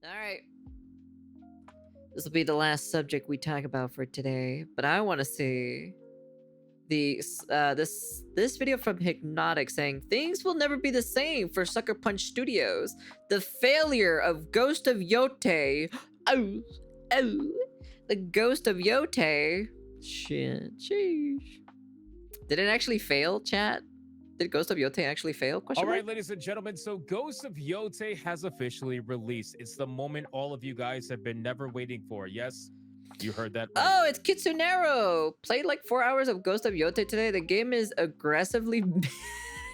All right. This will be the last subject we talk about for today, but I want to see this video from Hypnotic saying things will never be the same for SuckerPunch Studios. The failure of Ghost of Yote. Oh, oh, the Ghost of Yote. Shit, sheesh. Did it actually fail, chat? Did Ghost of Yote actually fail? All right, ladies and gentlemen, so Ghost of Yote has officially released. It's the moment all of you guys have been never waiting for. Yes, you heard that right. Oh, it's Kitsunero! Played like 4 hours of Ghost of Yote today. The game is aggressively...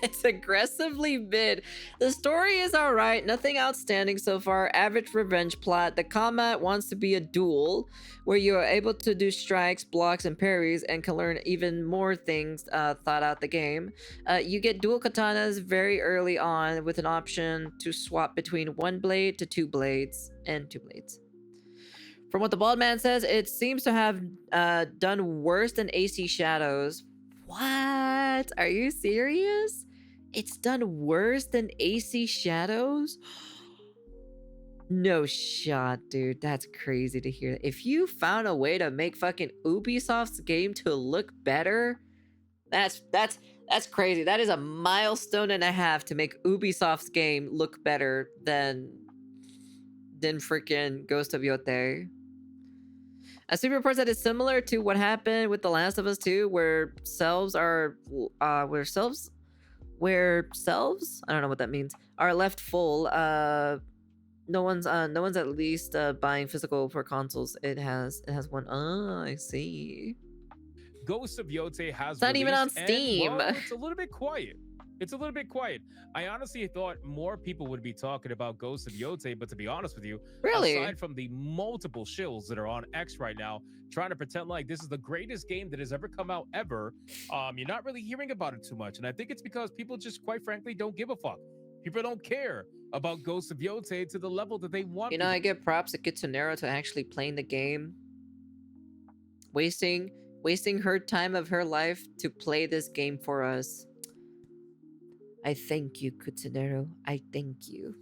it's aggressively mid. The story is alright, nothing outstanding so far. Average revenge plot. The combat wants to be a duel, where you are able to do strikes, blocks, and parries, and can learn even more things thought out the game. You get dual katanas very early on, with an option to swap between 1 blade to 2 blades, and 2 blades. From what the bald man says, it seems to have done worse than AC Shadows. What? Are you serious? It's done worse than AC Shadows? No shot, dude. That's crazy to hear. If you found a way to make fucking Ubisoft's game to look better, that's crazy. That is a milestone and a half to make Ubisoft's game look better than freaking Ghost of Yote. A super reports that it's similar to what happened with The Last of Us 2, where selves are where selves, I don't know what that means, are left full. No one's at least buying physical for consoles. It has one. Oh, I see. Ghost of Yote has it's not even on Steam. And, well, it's a little bit quiet. It's a little bit quiet. I honestly thought more people would be talking about Ghost of Yote, but to be honest with you, really, aside from the multiple shills that are on X right now, trying to pretend like this is the greatest game that has ever come out ever, you're not really hearing about it too much. And I think it's because people just, quite frankly, don't give a fuck. People don't care about Ghost of Yote to the level that they want. You know, I give props to Kitsunero to actually playing the game, wasting her time of her life to play this game for us. I thank you, Kitsunero. I thank you.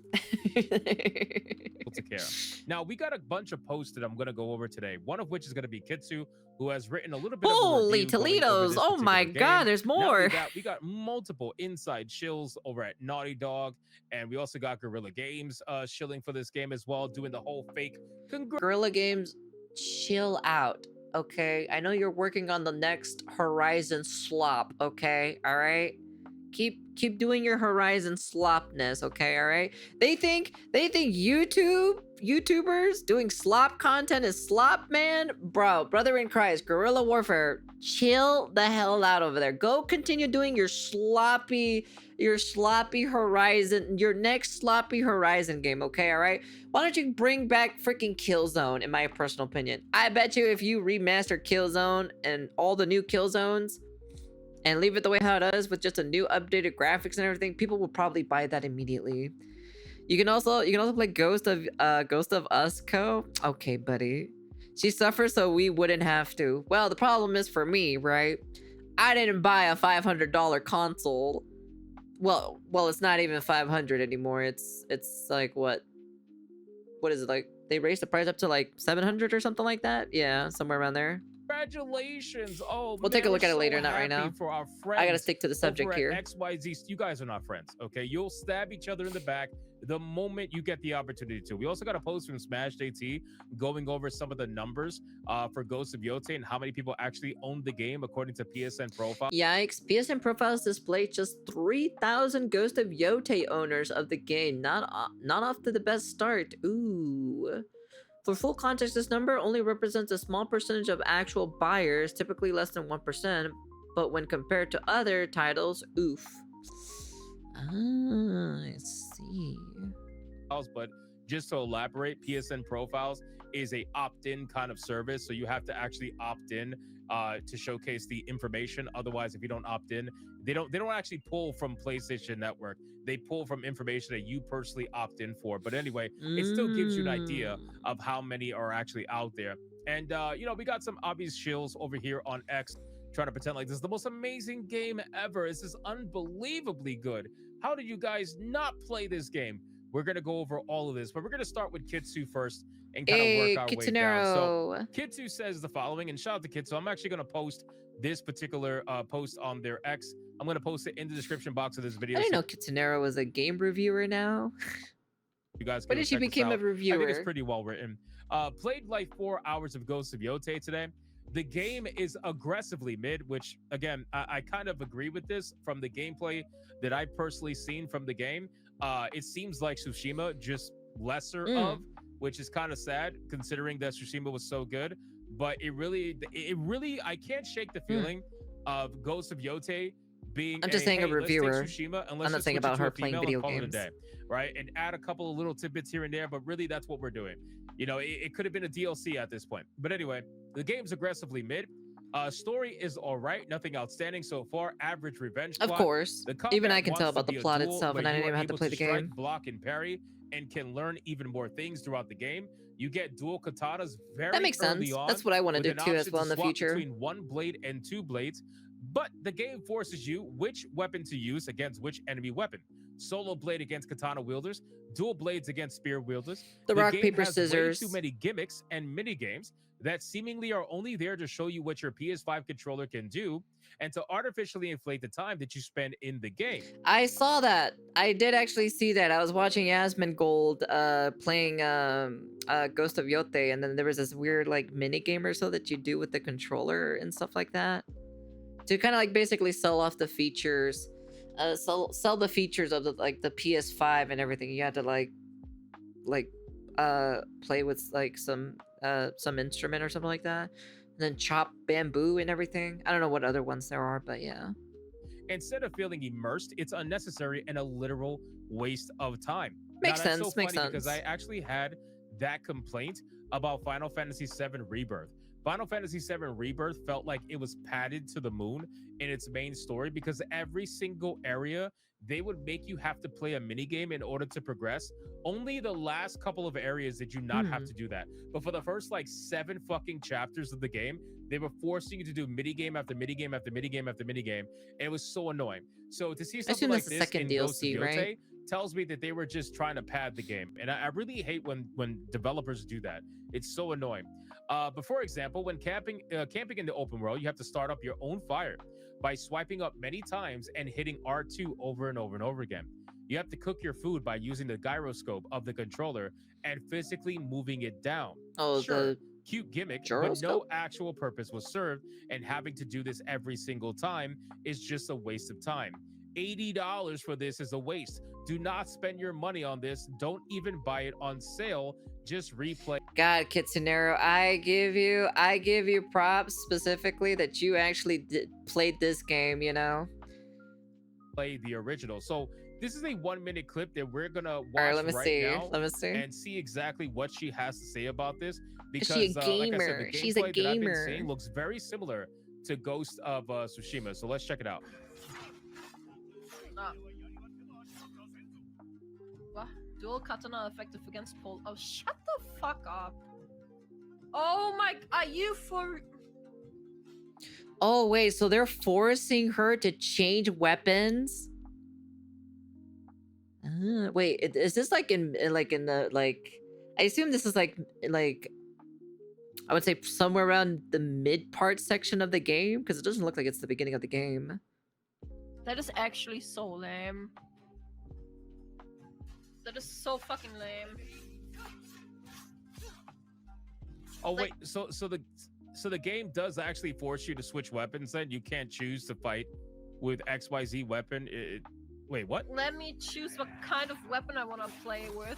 To care. Now, we got a bunch of posts that I'm going to go over today. One of which is going to be Kitsu, who has written a little bit Holy of Toledos! Oh my god, there's more. We got multiple inside shills over at Naughty Dog, and we also got Guerrilla Games shilling for this game as well, doing the whole fake. Guerrilla Games, chill out, okay? I know you're working on the next Horizon slop, okay? All right. Keep doing your Horizon slopness, okay? All right. They think YouTubers doing slop content is slop, man. Bro, brother in Christ, guerrilla warfare. Chill the hell out over there. Go continue doing your sloppy Horizon, your next sloppy Horizon game, okay? All right. Why don't you bring back freaking Killzone? In my personal opinion, I bet you if you remaster Killzone and all the new Killzones, and leave it the way how it is with just a new updated graphics and everything, people will probably buy that immediately. You can also play Ghost of Us Co. Okay, buddy. She suffers so we wouldn't have to. Well, the problem is for me, right? I didn't buy a $500 console. Well, it's not even 500 anymore. It's like what is it, like they raised the price up to like 700 or something like that? Yeah, somewhere around there. Congratulations! Oh, we'll take a look at it later, not right now. For our friends, I gotta stick to the subject here. XYZ, you guys are not friends, okay? You'll stab each other in the back the moment you get the opportunity to. We also got a post from Smash JT going over some of the numbers for Ghost of Yote and how many people actually own the game according to PSN Profile. Yikes! PSN Profiles display just 3,000 Ghost of Yote owners of the game. Not off to the best start. Ooh. For full context, this number only represents a small percentage of actual buyers, typically less than 1%, but when compared to other titles, oof. Ah, I see. But just to elaborate, PSN Profiles is a opt-in kind of service, so you have to actually opt in to showcase the information. Otherwise, if you don't opt in, they don't actually pull from PlayStation Network. They pull from information that you personally opt in for. But anyway, it still gives you an idea of how many are actually out there. And you know, we got some obvious shills over here on X trying to pretend like this is the most amazing game ever. This is unbelievably good. How did you guys not play this game? We're gonna go over all of this, but we're gonna start with Kitsu first and kind of work Hey, our way down. So Kitsunero. Kitsu says the following, and shout out to Kitsu. I'm actually gonna post this particular post on their X. I'm gonna post it in the description box of this video. I didn't So know Kitsunero was a game reviewer now. you guys When can did she check this become a out. I reviewer? think it's pretty well written. Played like 4 hours of Ghost of Yotei today. The game is aggressively mid, which again, I kind of agree with this from the gameplay that I personally seen from the game. It seems like Tsushima, just lesser of, which is kind of sad considering that Tsushima was so good. But it really, I can't shake the feeling of Ghost of Yotei being. I'm just saying a reviewer. Let's take Tsushima and let's I'm not just saying switch it about to her a playing female video and call it a games. day, right? And add a couple of little tidbits here and there, but really that's what we're doing. You know, it could have been a DLC at this point. But anyway, the game's aggressively mid. Story is all right, nothing outstanding so far. Average revenge plot. Of course. Even I can tell about the plot duel itself, and I didn't even have to play the strike, game. block, and parry, and can learn even more things throughout the game. You get dual katanas very That makes sense. That's what I want to do too as well in the future. Between one blade and two blades, but the game forces you which weapon to use against which enemy weapon. Solo blade against katana wielders, dual blades against spear wielders. The rock, game paper, has scissors. Way too many gimmicks and mini games that seemingly are only there to show you what your PS5 controller can do and to artificially inflate the time that you spend in the game. I saw that. I did actually see that. I was watching Yasmin Gold playing Ghost of Yotei, and then there was this weird like mini game or so that you do with the controller and stuff like that to kind of like basically sell off the features, sell the features of the like the PS5 and everything. You had to like play with like some instrument or something like that, and then chop bamboo and everything. I don't know what other ones there are, but yeah. Instead of feeling immersed, it's unnecessary and a literal waste of time. Makes sense. So makes sense. Because I actually had that complaint about Final Fantasy VII Rebirth. Final Fantasy VII Rebirth felt like it was padded to the moon in its main story because every single area they would make you have to play a mini game in order to progress. Only the last couple of areas did you not have to do that. But for the first like 7 fucking chapters of the game, they were forcing you to do mini game after mini game after mini game after mini game. And it was so annoying. So to see something like this in Ghost of Yotei, right? Tells me that they were just trying to pad the game. And I really hate when developers do that. It's so annoying. But for example, when camping in the open world, you have to start up your own fire by swiping up many times and hitting R2 over and over and over again. You have to cook your food by using the gyroscope of the controller and physically moving it down. Oh, sure, the cute gimmick, gyroscope? but no actual purpose was served, and having to do this every single time is just a waste of time. $80 for this is a waste. Do not spend your money on this. Don't even buy it on sale. Just replay. God, Kitsunero, I give you props specifically that you actually played this game, you know? Play the original. So this is a 1-minute clip that we're gonna watch let me see. and see exactly what she has to say about this. Because she's a gamer. like I said, the She's a gameplay that I've been gamer. seeing looks very similar to Ghost of Tsushima. So let's check it out. Dual katana effective against pole. Oh, shut the fuck up. Oh my, are you for... Oh, wait, so they're forcing her to change weapons? Wait, is this like in the, like... I assume this is like, I would say somewhere around the mid-part section of the game? Because it doesn't look like it's the beginning of the game. That is actually so lame. That is so fucking lame. Oh wait, so the game does actually force you to switch weapons. Then you can't choose to fight with XYZ weapon. Wait, what? Let me choose what kind of weapon I want to play with.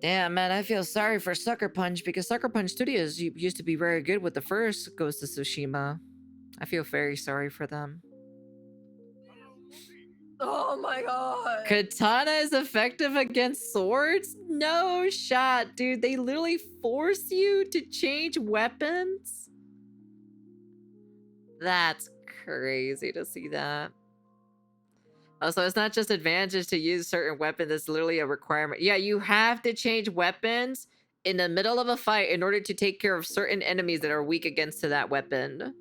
Damn, man, I feel sorry for SuckerPunch because SuckerPunch Studios used to be very good with the first Ghost of Tsushima. I feel very sorry for them. Oh my god! Katana is effective against swords? No shot, dude. They literally force you to change weapons? That's crazy to see that. Oh, so it's not just advantages to use certain weapons, it's literally a requirement. Yeah, you have to change weapons in the middle of a fight in order to take care of certain enemies that are weak against to that weapon.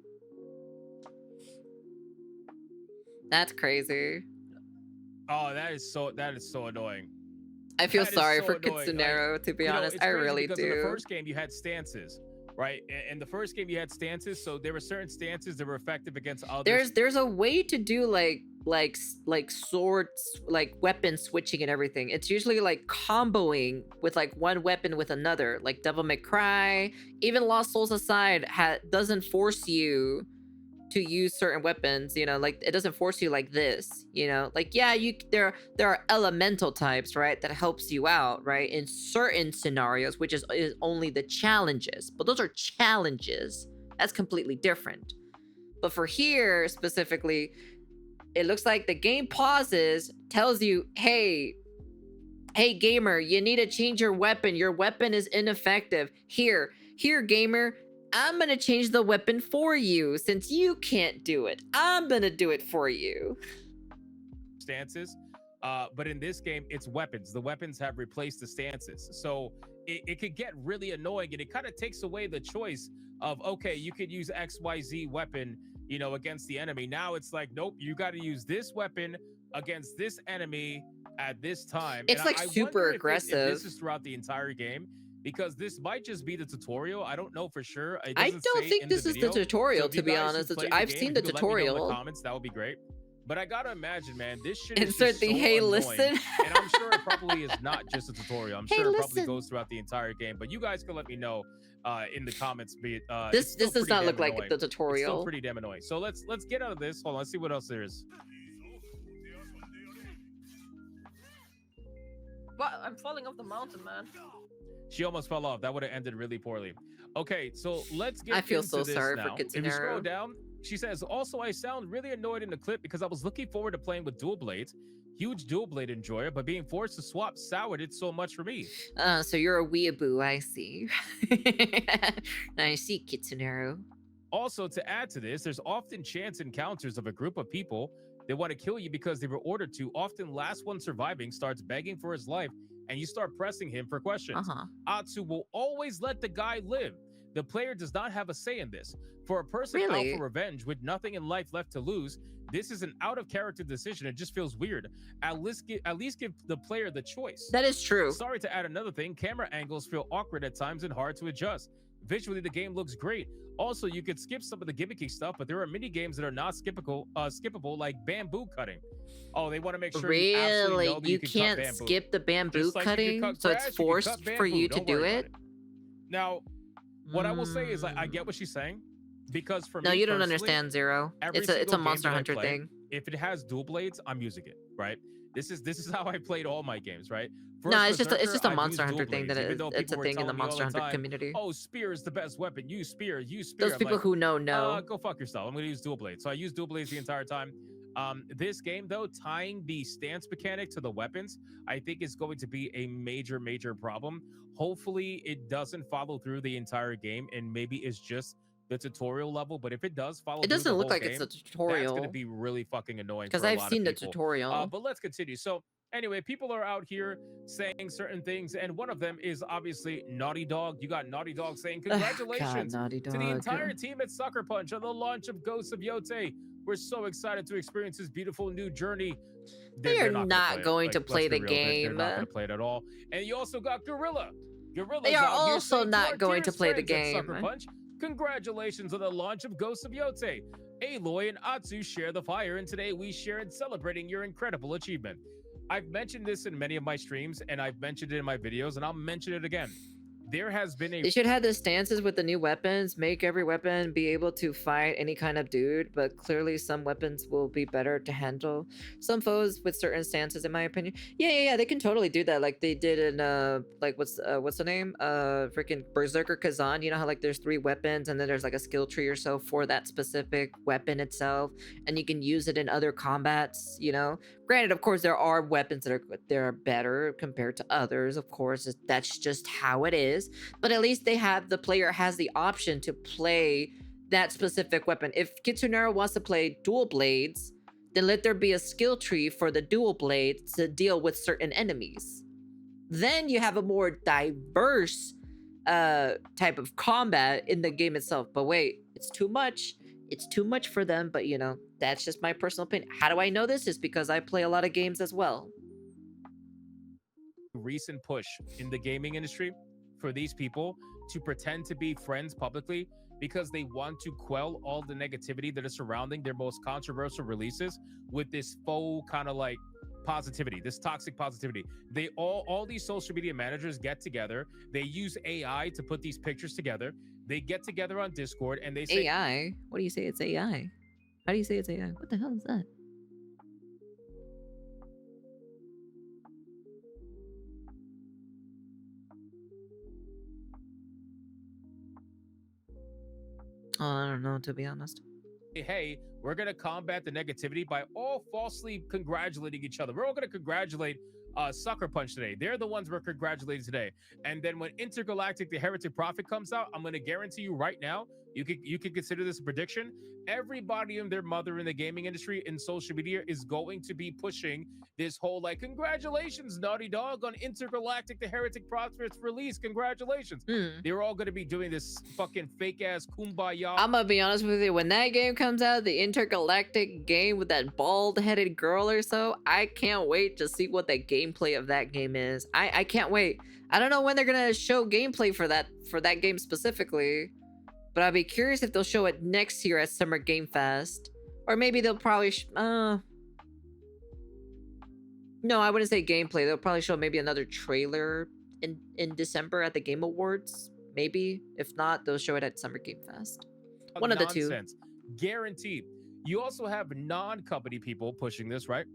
That's crazy. Oh, that is so annoying. I feel That is sorry so for annoying. Like, Kitsunero, to be honest. it's I crazy really because in the do. first game you had stances, right? In the first game you had stances, so there were certain stances that were effective against others. There's a way to do like swords, like weapon switching and everything. It's usually like comboing with like one weapon with another, like Devil May Cry. Even Lost Souls aside, doesn't force you to use certain weapons, you know, like it doesn't force you like this, you know, like yeah, there are elemental types, right, that helps you out, right, in certain scenarios, which is only the challenges, but those are challenges. That's completely different. But for here specifically, it looks like the game pauses, tells you, hey gamer, you need to change your weapon. Your weapon is ineffective. Here gamer, I'm gonna change the weapon for you since you can't do it. I'm gonna do it for you. Stances, but in this game it's weapons. The weapons have replaced the stances, so it could get really annoying, and it kind of takes away the choice of, okay, you could use XYZ weapon, you know, against the enemy. Now it's like, nope, you got to use this weapon against this enemy at this time. It's and like I super wonder aggressive. if this is throughout the entire game, because this might just be the tutorial. I don't know for sure. I don't think this is the tutorial, to be honest. I've seen the tutorial. In the comments, that would be great. But I gotta imagine, man, this shit Insert is the so hey annoying. listen. And I'm sure it probably is not just a tutorial. I'm Hey, sure it probably listen. goes throughout the entire game. But you guys can let me know in the comments. This does not look like the It's tutorial. still pretty damn annoying. So let's get out of this. Hold on, let's see what else there is. What? I'm falling off the mountain, man. She almost fell off. That would have ended really poorly. Okay, so let's get I feel into so this sorry now. for If you scroll Kitsunero. down, she says, also, I sound really annoyed in the clip because I was looking forward to playing with dual blades. Huge dual blade enjoyer, but being forced to swap soured it so much for me. So you're a weeaboo, I see. I see, Kitsunero. Also, to add to this, there's often chance encounters of a group of people that want to kill you because they were ordered to. Often, last one surviving starts begging for his life, and you start pressing him for questions. Atsu will always let the guy live. The player does not have a say in this. For a person out for revenge with nothing in life left to lose, this is an out-of-character decision. It just feels weird. At least give the player the choice. That is true. Sorry to add another thing, camera angles feel awkward at times and hard to adjust. Visually, the game looks great. Also, you could skip some of the gimmicky stuff, but there are mini games that are not skippable, like bamboo cutting. Oh, they want to make sure you absolutely know that you can't skip the bamboo cutting, so it's forced for you to do it. Now, what I will say is, I get what she's saying, because for me, no, you don't understand, Zero. It's a Monster Hunter thing. If it has dual blades, I'm using it, right? This is how I played all my games, right? No, it's just a Monster Hunter thing that it's a thing in the Monster Hunter community. Oh, spear is the best weapon. Use spear. Those people who know. Go fuck yourself. I'm gonna use dual blades. So I use dual blades the entire time. This game though, tying the stance mechanic to the weapons, I think is going to be a major problem. Hopefully, it doesn't follow through the entire game, and maybe it's just the tutorial level. But if it does follow, it doesn't look like game, it's a tutorial. That's going to be really fucking annoying. Because I've seen the tutorial. But let's continue. So anyway, people are out here saying certain things, and one of them is obviously Naughty Dog. You got Naughty Dog saying congratulations to the entire team at SuckerPunch on the launch of Ghost of Tsushima. We're so excited to experience this beautiful new journey. They're not going to play the game. They're not going to play it at all. And you also got Gorilla. They are also not going to play the game. Congratulations on the launch of Ghost of Tsushima. Aloy and Atsu share the fire, and today we share in celebrating your incredible achievement. I've mentioned this in many of my streams, and I've mentioned it in my videos, and I'll mention it again. There has been They should have the stances with the new weapons, make every weapon be able to fight any kind of dude, but clearly some weapons will be better to handle some foes with certain stances, in my opinion. Yeah, they can totally do that, like they did in like what's the name? Freaking Berserker Kazan. You know how like there's 3 weapons and then there's like a skill tree or so for that specific weapon itself, and you can use it in other combats, you know? Granted, of course, there are weapons that are better compared to others. Of course, that's just how it is. But at least the player has the option to play that specific weapon. If Kitsunero wants to play dual blades, then let there be a skill tree for the dual blade to deal with certain enemies. Then you have a more diverse type of combat in the game itself. But wait, it's too much. It's too much for them, but you know, that's just my personal opinion. How do I know this? Is because I play a lot of games as well. Recent push in the gaming industry for these people to pretend to be friends publicly because they want to quell all the negativity that is surrounding their most controversial releases with this faux kind of like positivity, this toxic positivity. They all these social media managers get together, they use AI to put these pictures together. They get together on Discord and they say AI? What do you say it's AI? How do you say it's AI? What the hell is that? Oh, I don't know, to be honest. hey, we're going to combat the negativity by all falsely congratulating each other. We're all going to congratulate SuckerPunch today. They're the ones we're congratulating today. And then when Intergalactic the Heretic Prophet comes out, I'm going to guarantee you right now, you could consider this a prediction. Everybody and their mother in the gaming industry in social media is going to be pushing this whole like, congratulations, Naughty Dog, on Intergalactic the Heretic Prophet's release. Congratulations. They're all going to be doing this fucking fake ass kumbaya. I'm gonna be honest with you. When that game comes out, the Intergalactic game with that bald-headed girl or so, I can't wait to see what the gameplay of that game is. I can't wait. I don't know when they're gonna show gameplay for that game specifically, but I'd be curious if they'll show it next year at Summer Game Fest, or maybe they'll probably. No, I wouldn't say gameplay. They'll probably show maybe another trailer in December at the Game Awards. Maybe. If not, they'll show it at Summer Game Fest. One of the two. Guaranteed. You also have non-company people pushing this, right?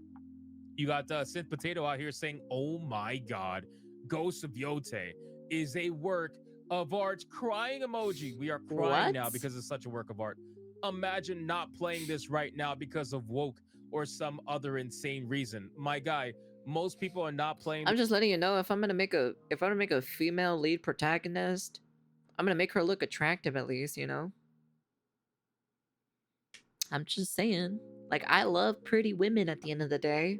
You got Synth Potato out here saying, oh my God, Ghost of Yote is a work of art. Crying emoji. We are crying now because it's such a work of art. Imagine not playing this right now because of woke or some other insane reason. My guy, most people are not playing. I'm just letting you know, if I'm gonna make a female lead protagonist, I'm gonna make her look attractive at least, you know? I'm just saying. Like, I love pretty women at the end of the day.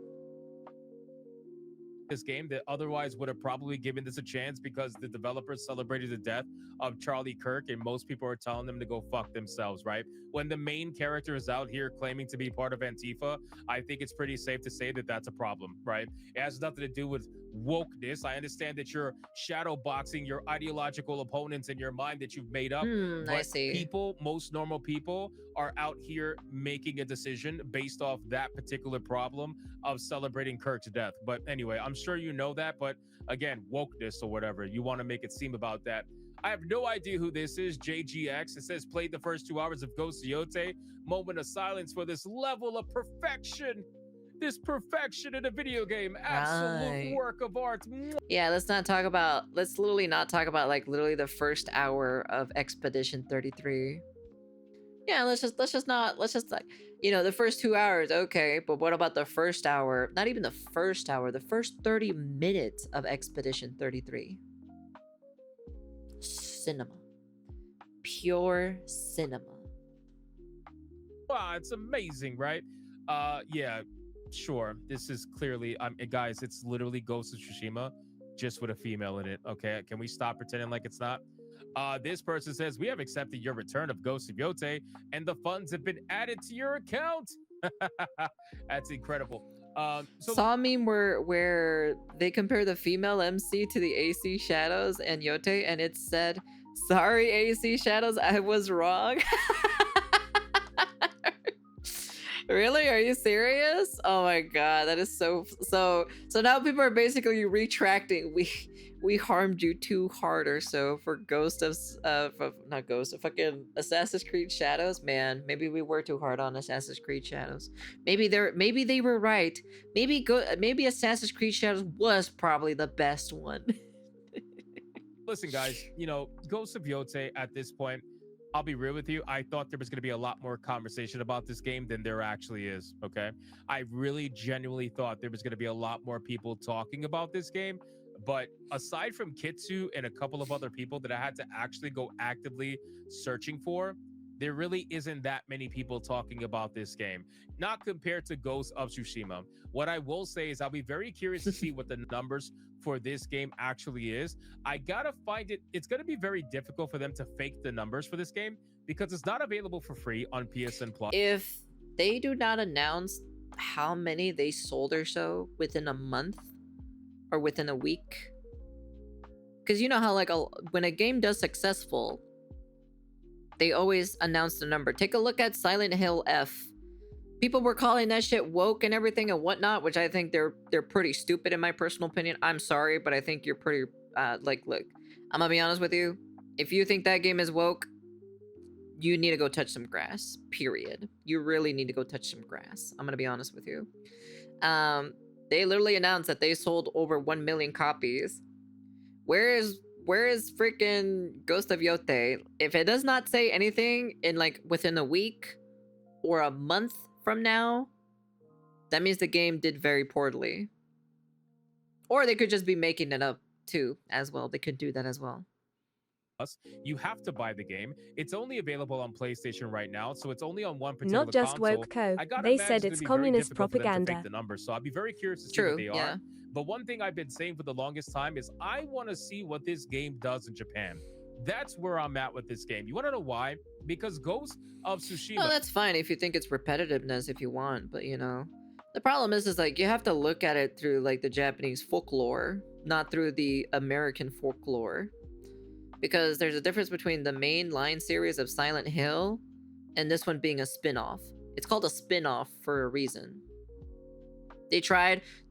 This game that otherwise would have probably given this a chance because the developers celebrated the death of Charlie Kirk and most people are telling them to go fuck themselves, right? When the main character is out here claiming to be part of Antifa, I think it's pretty safe to say that that's a problem, right? It has nothing to do with wokeness. I understand that you're shadow boxing your ideological opponents in your mind that you've made up. But I see. people, most normal people, are out here making a decision based off that particular problem of celebrating Kirk's death. But anyway, I'm sure you know that, but again, wokeness or whatever, you want to make it seem about that. I have no idea who this is. JGX, it says played the first 2 hours of Ghost of Yote. Moment of silence for this level of perfection. This perfection in a video game. Absolute work of art. Yeah, let's literally not talk about like literally the first hour of Expedition 33. Yeah, let's just like, you know, the first 2 hours, okay, but what about the first hour? Not even the first hour, the first 30 minutes of Expedition 33. Cinema. Pure cinema. Wow, it's amazing, right? Yeah, sure. This is clearly, guys, it's literally Ghost of Tsushima, just with a female in it, okay? Can we stop pretending like it's not? This person says, we have accepted your return of Ghost of Yote, and the funds have been added to your account. That's incredible. Saw a meme where they compare the female MC to the AC Shadows and Yote, and it said, sorry, AC Shadows, I was wrong. Really? Are you serious? Oh my god, that is so now people are basically retracting. We harmed you too hard or so for fucking Assassin's Creed Shadows. Man, maybe we were too hard on Assassin's Creed Shadows. Maybe they were right. Maybe Assassin's Creed Shadows was probably the best one. Listen, guys, you know, Ghost of Yote at this point, I'll be real with you. I thought there was going to be a lot more conversation about this game than there actually is, okay? I really genuinely thought there was going to be a lot more people talking about this game. But aside from Kitsu and a couple of other people that I had to actually go actively searching for, there really isn't that many people talking about this game, not compared to Ghost of Tsushima. What I will say is I'll be very curious to see what the numbers for this game actually is. I gotta find it. It's gonna be very difficult for them to fake the numbers for this game because it's not available for free on PSN Plus. If they do not announce how many they sold or so within a month or within a week, because you know how like when a game does successful, they always announce the number. Take a look at Silent Hill F. People were calling that shit woke and everything and whatnot, which I think they're pretty stupid in my personal opinion. I'm sorry, but I think you're pretty like, look, I'm gonna be honest with you. If you think that game is woke, you need to go touch some grass. Period. You really need to go touch some grass. I'm gonna be honest with you. They literally announced that they sold over 1 million copies. Where is freaking Ghost of Yote? If it does not say anything in like within a week or a month from now, that means the game did very poorly. Or they could just be making it up too as well. They could do that as well. You have to buy the game. It's only available on PlayStation right now, so it's only on one particular Not just console. woke co. I gotta They imagine said it's it's gonna be very communist difficult for them to propaganda. fake the numbers, so I'll be very curious to see True, what they yeah. are. But one thing I've been saying for the longest time is I want to see what this game does in Japan. That's where I'm at with this game. You want to know why? Because Ghost of Tsushima. No, that's fine if you think it's repetitiveness if you want, but you know, the problem is like you have to look at it through like the Japanese folklore, not through the American folklore. Because there's a difference between the main line series of Silent Hill and this one being a spin-off. It's called a spin-off for a reason. They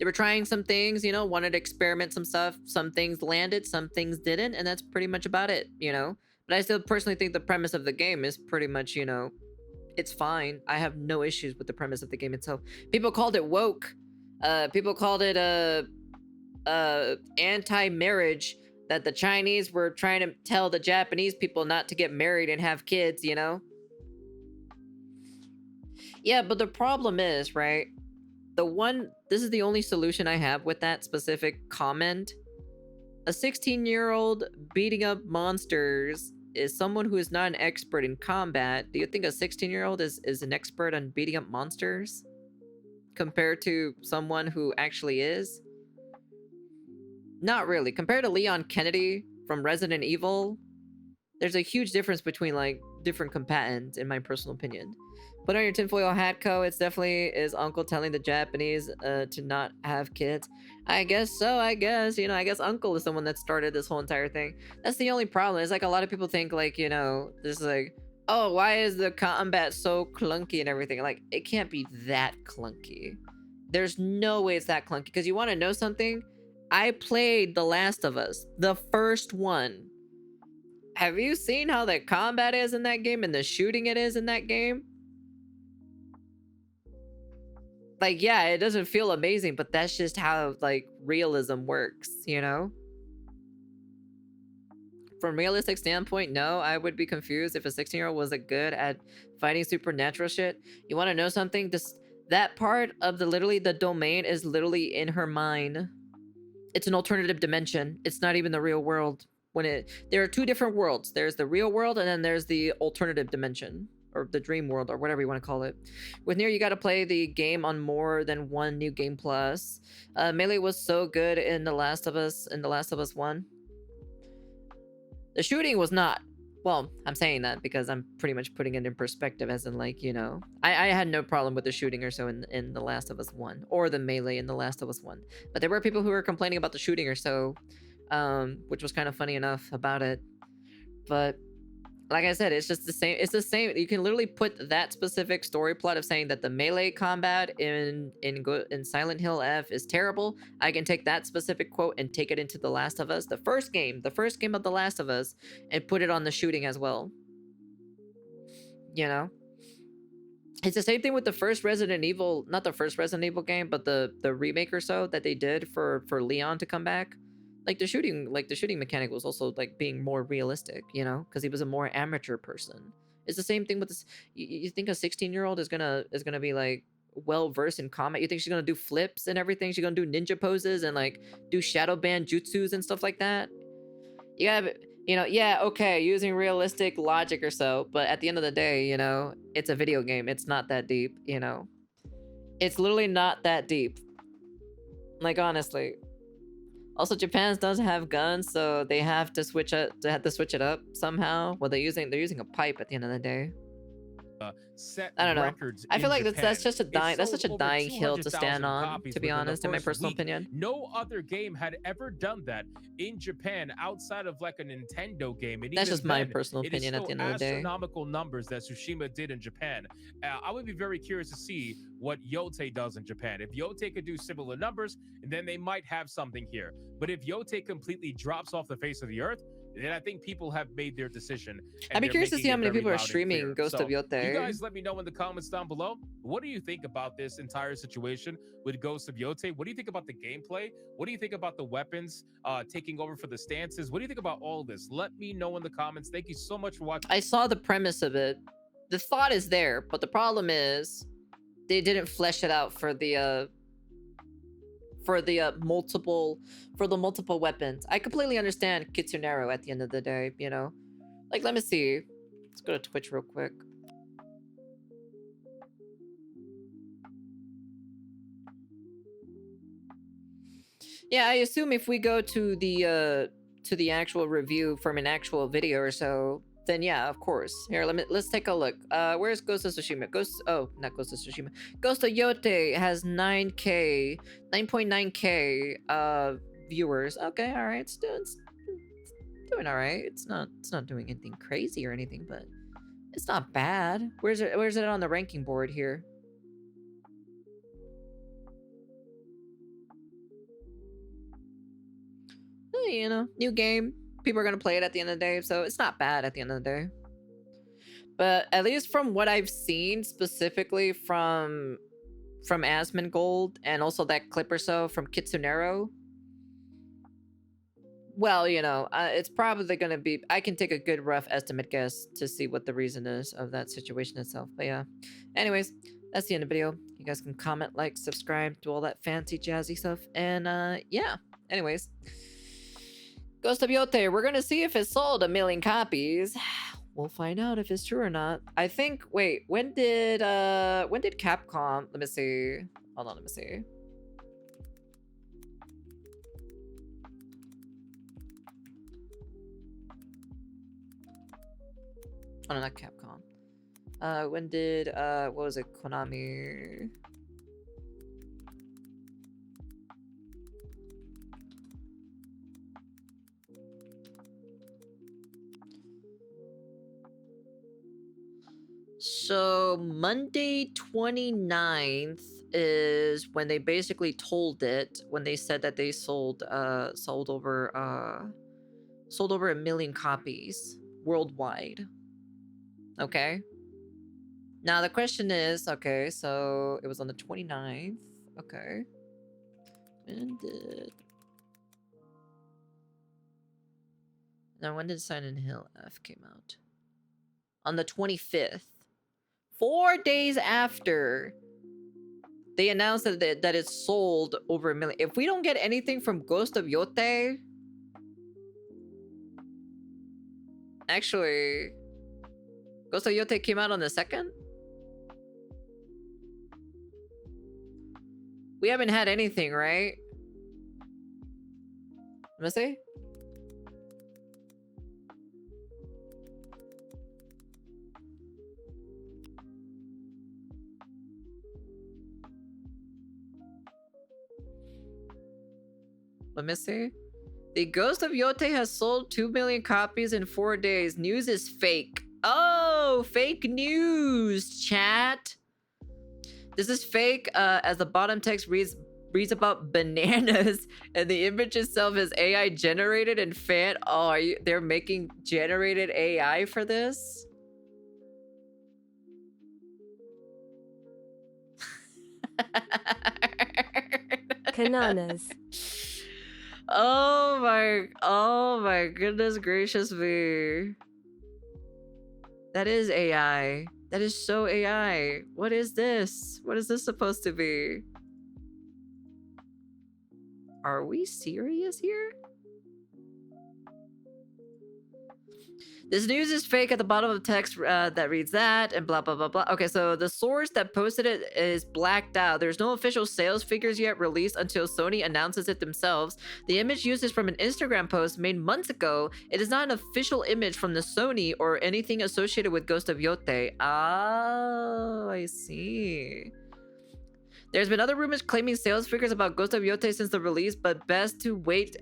were trying some things, you know, wanted to experiment some stuff. Some things landed, some things didn't, and that's pretty much about it, you know? But I still personally think the premise of the game is pretty much, you know, it's fine. I have no issues with the premise of the game itself. People called it woke. People called it anti-marriage, that the Chinese were trying to tell the Japanese people not to get married and have kids, you know? Yeah, but the problem is, right? This is the only solution I have with that specific comment. A 16-year-old beating up monsters is someone who is not an expert in combat. Do you think a 16-year-old is an expert on beating up monsters? Compared to someone who actually is? Not really. Compared to Leon Kennedy from Resident Evil, there's a huge difference between like different combatants, in my personal opinion. Put on your tinfoil hat, Co. It's definitely is Uncle telling the Japanese to not have kids. I guess so, I guess. You know, I guess Uncle is the one that started this whole entire thing. That's the only problem. It's like a lot of people think like, you know, this is like, oh, why is the combat so clunky and everything? Like, it can't be that clunky. There's no way it's that clunky. Because you want to know something? I played The Last of Us, the first one. Have you seen how the combat is in that game and the shooting it is in that game? Like, yeah, it doesn't feel amazing, but that's just how, like, realism works, you know? From a realistic standpoint, no, I would be confused if a 16-year-old wasn't good at fighting supernatural shit. You want to know something? That part of the domain is literally in her mind. It's an alternative dimension. It's not even the real world. There are two different worlds. There's the real world, and then there's the alternative dimension, or the dream world, or whatever you want to call it. With Nier, you got to play the game on more than one New Game Plus. Melee was so good in The Last of Us 1. The shooting was not. Well, I'm saying that because I'm pretty much putting it in perspective, as in, like, you know, I had no problem with the shooting or so in The Last of Us 1, or the melee in The Last of Us 1. But there were people who were complaining about the shooting or so, which was kind of funny enough about it. But like I said, it's just the same. It's the same. You can literally put that specific story plot of saying that the melee combat in Silent Hill F is terrible. I can take that specific quote and take it into The Last of Us, the first game of The Last of Us, and put it on the shooting as well. You know, it's the same thing with the first Resident Evil, not the first Resident Evil game, but the remake or so that they did for Leon to come back. Like the shooting mechanic was also like being more realistic, you know, because he was a more amateur person. It's the same thing with this. You think a 16-year-old is gonna be like well versed in combat? You think she's gonna do flips and everything? She's gonna do ninja poses and like do shadow band jutsus and stuff like that? You gotta You know, yeah, okay, using realistic logic or so, but at the end of the day, you know, it's a video game. It's not that deep, you know. It's literally not that deep. Like, honestly. Also, Japan doesn't have guns, so they have to switch it. They have to switch it up somehow. Well, they're using a pipe at the end of the day. Set I don't know. records. I feel like Japan. that's just a dying. That's sold such a over dying hill to stand 200,000 on. copies To be within the honest, in my first personal week. opinion. No other game had ever done that in Japan outside of like a Nintendo game. And That's even just my then, personal it is opinion at still the end of the day. astronomical numbers that Tsushima did in Japan. I would be very curious to see what Yote does in Japan. If Yote could do similar numbers, then they might have something here. But if Yote completely drops off the face of the earth, then I think people have made their decision. I'd be curious to see how many people are streaming Ghost of Yote. You guys let me know in the comments down below. What do you think about this entire situation with Ghost of Yote? What do you think about the gameplay? What do you think about the weapons taking over for the stances? What do you think about all this? Let me know in the comments. Thank you so much for watching. I saw the premise of it. The thought is there, but the problem is they didn't flesh it out for the multiple weapons. I completely understand Kitsunero at the end of the day, you know. Like, let me see. Let's go to Twitch real quick. Yeah, I assume if we go to the actual review from an actual video or so, then yeah, of course. Here, let's take a look. Where's Ghost of Tsushima? Not Ghost of Tsushima. Ghost of Yote has 9.9k viewers. Okay, all right, it's doing all right. It's not doing anything crazy or anything, but it's not bad. Where's it on the ranking board here? You know, new game. People are gonna play it at the end of the day, so it's not bad at the end of the day. But at least from what I've seen, specifically from Asmongold and also that clip or so from Kitsunero, well, you know, it's probably gonna be. I can take a good rough estimate guess to see what the reason is of that situation itself. But yeah, anyways, that's the end of the video. You guys can comment, like, subscribe, do all that fancy jazzy stuff, and yeah. Anyways. Ghost of Yote, we're gonna see if it sold 1 million copies. We'll find out if it's true or not. I think, wait, when did Capcom, let me see. Hold on, let me see. Oh, no, not Capcom. When did, what was it, Konami? So Monday 29th is when they basically told it, when they said that they sold over 1 million copies worldwide. Okay. Now the question is, okay, so it was on the 29th. Okay. When did Silent Hill F came out? On the 25th. 4 days after they announced that it sold over 1 million. If we don't get anything from Ghost of Yote, actually, Ghost of Yote came out on the 2nd. We haven't had anything, right? Let me see. Let me see. The Ghost of Yote has sold 2 million copies in 4 days. News is fake. Oh, fake news, chat. This is fake, as the bottom text reads about bananas, and the image itself is AI generated and fan. Oh, they're making generated AI for this? Bananas. Oh my goodness gracious me. That is AI. That is so AI. What is this? What is this supposed to be? Are we serious here? This news is fake at the bottom of the text that reads that and blah, blah, blah, blah. Okay, so the source that posted it is blacked out. There's no official sales figures yet released until Sony announces it themselves. The image used is from an Instagram post made months ago. It is not an official image from the Sony or anything associated with Ghost of Yote. Oh, I see. There's been other rumors claiming sales figures about Ghost of Yote since the release, but best to wait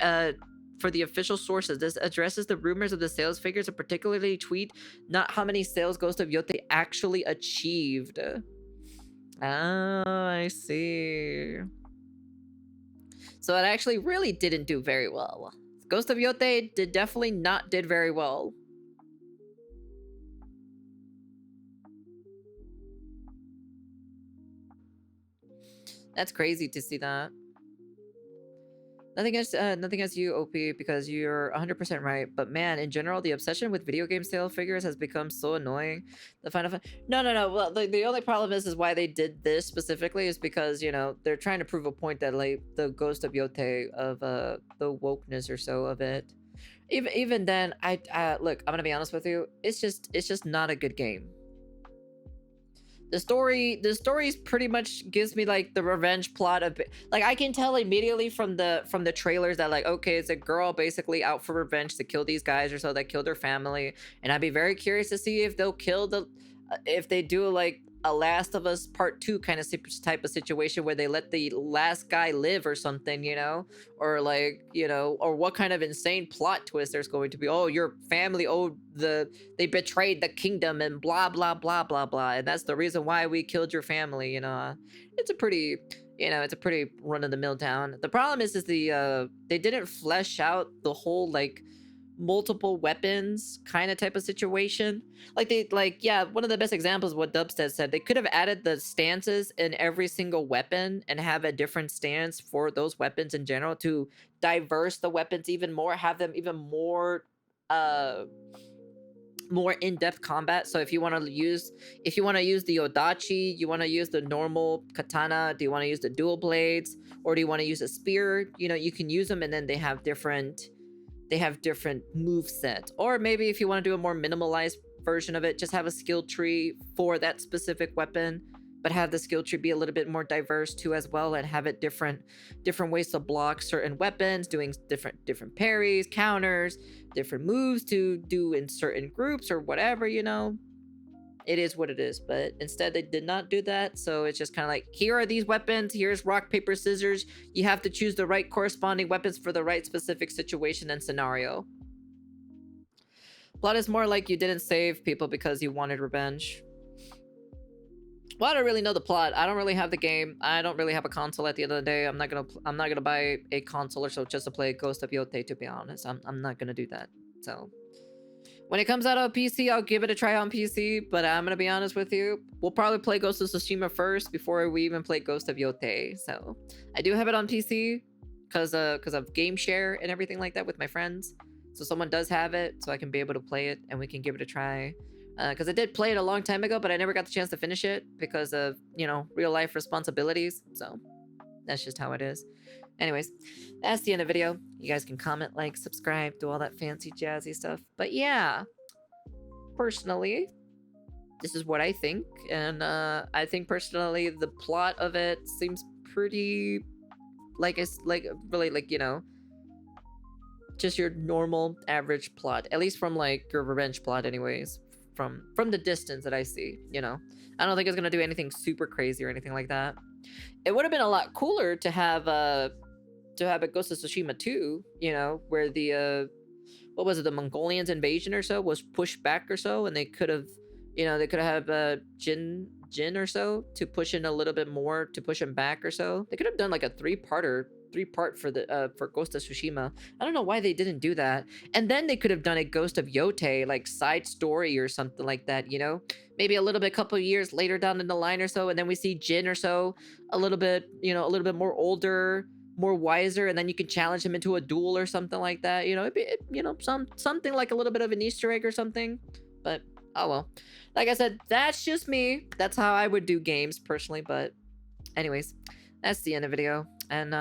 for the official sources. This addresses the rumors of the sales figures, and particularly tweet not how many sales Ghost of Yote actually achieved. Oh, I see. So it actually really didn't do very well. Ghost of Yote definitely did very well. That's crazy to see that. Nothing against you, OP, because you're 100% right. But man, in general, the obsession with video game sale figures has become so annoying. The Final No. Well, the only problem is why they did this specifically is because, you know, they're trying to prove a point that, like, the Ghost of Yote of the wokeness or so of it. Even then, look, I'm gonna be honest with you. It's just not a good game. The story's pretty much gives me like the revenge plot of like I can tell immediately from the trailers that like, okay, it's a girl basically out for revenge to kill these guys or so that killed her family, and I'd be very curious to see if they'll kill if they do like a Last of Us Part 2 kind of type of situation where they let the last guy live or something, you know, or like, you know, or what kind of insane plot twist there's going to be. Oh, your family they betrayed the kingdom and blah blah blah blah blah, and that's the reason why we killed your family. You know, it's a pretty run-of-the-mill town. The problem is they didn't flesh out the whole like multiple weapons kind of type of situation. Yeah, one of the best examples of what Dubstead said, they could have added the stances in every single weapon and have a different stance for those weapons in general to diverse the weapons even more, have them even more in-depth combat. So if you want to use the Odachi, you want to use the normal katana, do you want to use the dual blades, or do you want to use a spear, you know, you can use them, and then they have different move sets. Or maybe if you want to do a more minimalized version of it, just have a skill tree for that specific weapon, but have the skill tree be a little bit more diverse too as well, and have it different ways to block certain weapons, doing different parries, counters, different moves to do in certain groups or whatever, you know. It is what it is, but instead they did not do that. So it's just kind of like, here are these weapons, here's rock, paper, scissors. You have to choose the right corresponding weapons for the right specific situation and scenario. Plot is more like you didn't save people because you wanted revenge. Well, I don't really know the plot. I don't really have the game. I don't really have a console at the end of the day. I'm not gonna buy a console or so just to play Ghost of Yote, to be honest. I'm not gonna do that. So when it comes out on PC, I'll give it a try on PC, but I'm gonna be honest with you, we'll probably play Ghost of Tsushima first before we even play Ghost of Yote. So I do have it on PC because of game share and everything like that with my friends. So someone does have it, so I can be able to play it and we can give it a try. Because I did play it a long time ago, but I never got the chance to finish it because of, you know, real life responsibilities. So that's just how it is. Anyways, that's the end of the video. You guys can comment, like, subscribe, do all that fancy jazzy stuff. But yeah, personally, this is what I think. And I think personally the plot of it seems pretty really like, you know, just your normal average plot, at least from like your revenge plot anyways, from the distance that I see, you know. I don't think it's gonna do anything super crazy or anything like that. It would have been a lot cooler to have a Ghost of Tsushima 2, you know, where the what was it, the Mongolians invasion or so was pushed back or so, and they could have, you know, they could have Jin or so to push in a little bit more to push him back or so. They could have done like a three-part for the for Ghost of Tsushima. I don't know why they didn't do that. And then they could have done a Ghost of Yote like side story or something like that, you know? Maybe a little bit, couple of years later down in the line or so, and then we see Jin or so a little bit, you know, a little bit more older, more wiser, and then you can challenge him into a duel or something like that. You know, you know, something like a little bit of an Easter egg or something. But oh well. Like I said, that's just me. That's how I would do games personally. But anyways, that's the end of the video. And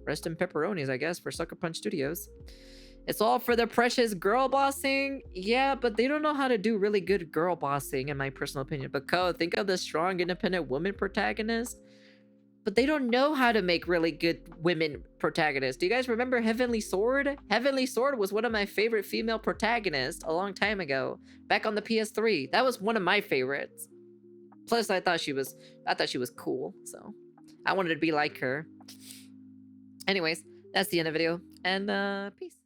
rest in pepperonis, I guess, for SuckerPunch Studios. It's all for the precious girl bossing. Yeah, but they don't know how to do really good girl bossing, in my personal opinion. But Ko, think of the strong, independent woman protagonist. But they don't know how to make really good women protagonists. Do you guys remember Heavenly Sword? Heavenly Sword was one of my favorite female protagonists a long time ago, back on the PS3. That was one of my favorites. Plus, I thought she was cool, so I wanted to be like her. Anyways, that's the end of the video, and peace.